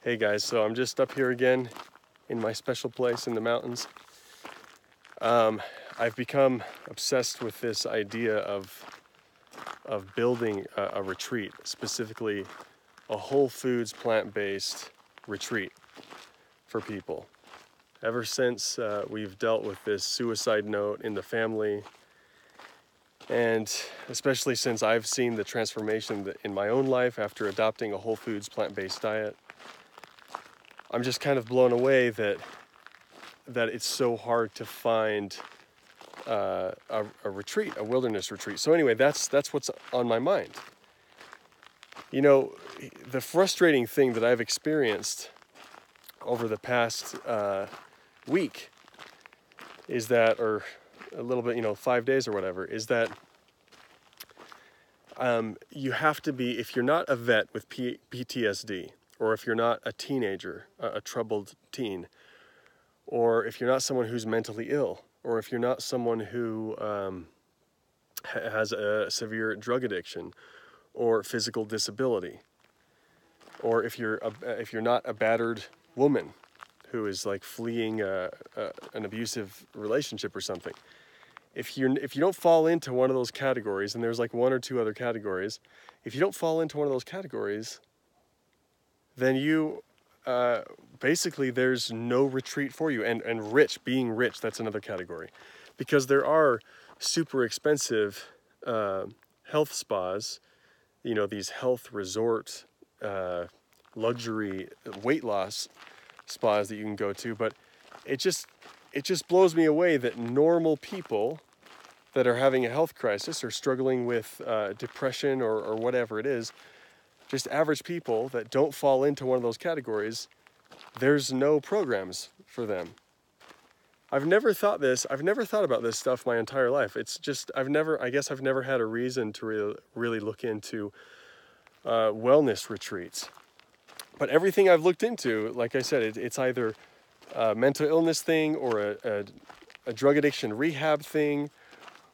Hey guys, so I'm just up here again in my special place in the mountains. I've become obsessed with this idea of building a retreat, specifically a whole foods plant-based retreat for people. Ever since we've dealt with this suicide note in the family, and especially since I've seen the transformation in my own life after adopting a whole foods plant-based diet, I'm just kind of blown away that it's so hard to find a retreat, a wilderness retreat. So anyway, that's what's on my mind. You know, the frustrating thing that I've experienced over the past week is that, or a little bit, 5 days or whatever, is that you have to be, if you're not a vet with PTSD, or if you're not a teenager, a troubled teen, or if you're not someone who's mentally ill, or if you're not someone who has a severe drug addiction or physical disability, or if you're not a battered woman who is like fleeing an abusive relationship or something. If you don't fall into one of those categories, and there's like one or two other categories, if you don't fall into one of those categories, then you basically there's no retreat for you. And being rich, that's another category, because there are super expensive health spas, these health resort luxury weight loss spas that you can go to, but it just blows me away that normal people that are having a health crisis or struggling with depression or whatever it is, just average people that don't fall into one of those categories, there's no programs for them. I've never thought about this stuff my entire life. It's just, I've never had a reason to really look into wellness retreats. But everything I've looked into, like I said, it's either a mental illness thing, or a drug addiction rehab thing,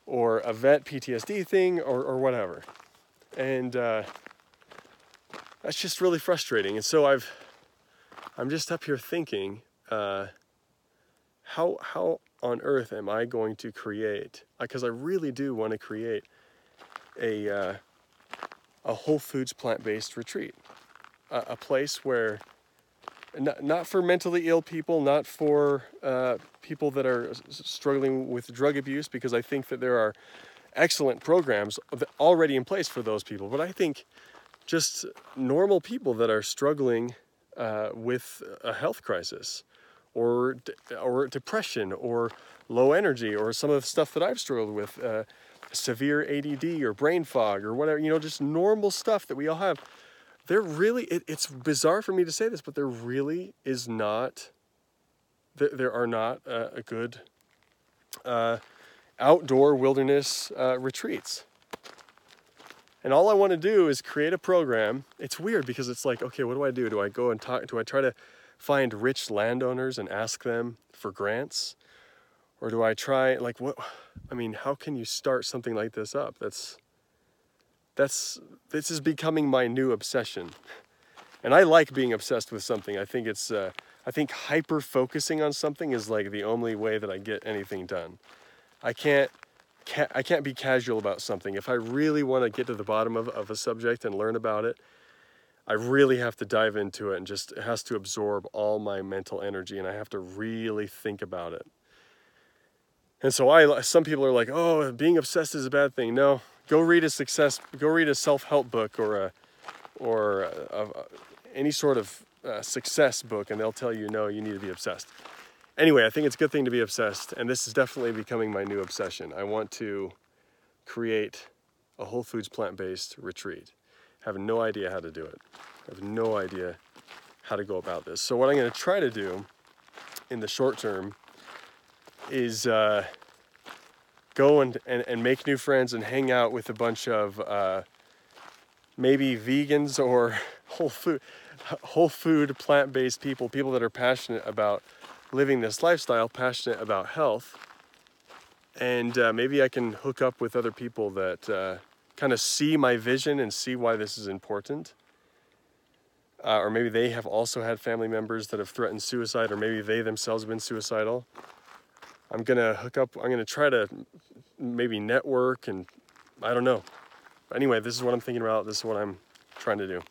or a vet PTSD thing, or whatever. And that's just really frustrating. And so I'm just up here thinking, how on earth am I going to create, because I really do want to create a whole foods plant-based retreat, a place where not for mentally ill people, not for people that are struggling with drug abuse, because I think that there are excellent programs already in place for those people, but I think just normal people that are struggling with a health crisis, or depression, or low energy, or some of the stuff that I've struggled with, severe ADD or brain fog or whatever, just normal stuff that we all have. It's bizarre for me to say this, but there really is not, there are not a good outdoor wilderness retreats. And all I want to do is create a program. It's weird because it's like, okay, what do I do? Do I go and talk? Do I try to find rich landowners and ask them for grants? Or do I try, like, what? I mean, how can you start something like this up? This is becoming my new obsession. And I like being obsessed with something. I think I think hyper focusing on something is like the only way that I get anything done. I can't be casual about something. If I really want to get to the bottom of a subject and learn about it, I really have to dive into it, and it has to absorb all my mental energy, and I have to really think about it. And so some people are like, oh, being obsessed is a bad thing. No, go read a self-help book, or any sort of success book, and they'll tell you, no, you need to be obsessed. Anyway, I think it's a good thing to be obsessed, and this is definitely becoming my new obsession. I want to create a whole foods plant-based retreat. I have no idea how to do it. I have no idea how to go about this. So what I'm going to try to do in the short term is go and make new friends and hang out with a bunch of maybe vegans or whole food plant-based people that are passionate about living this lifestyle, passionate about health. And maybe I can hook up with other people that kind of see my vision and see why this is important. or maybe they have also had family members that have threatened suicide, or maybe they themselves have been suicidal. I'm gonna hook up, I'm gonna try to maybe network, and I don't know. Anyway, this is what I'm thinking about, this is what I'm trying to do.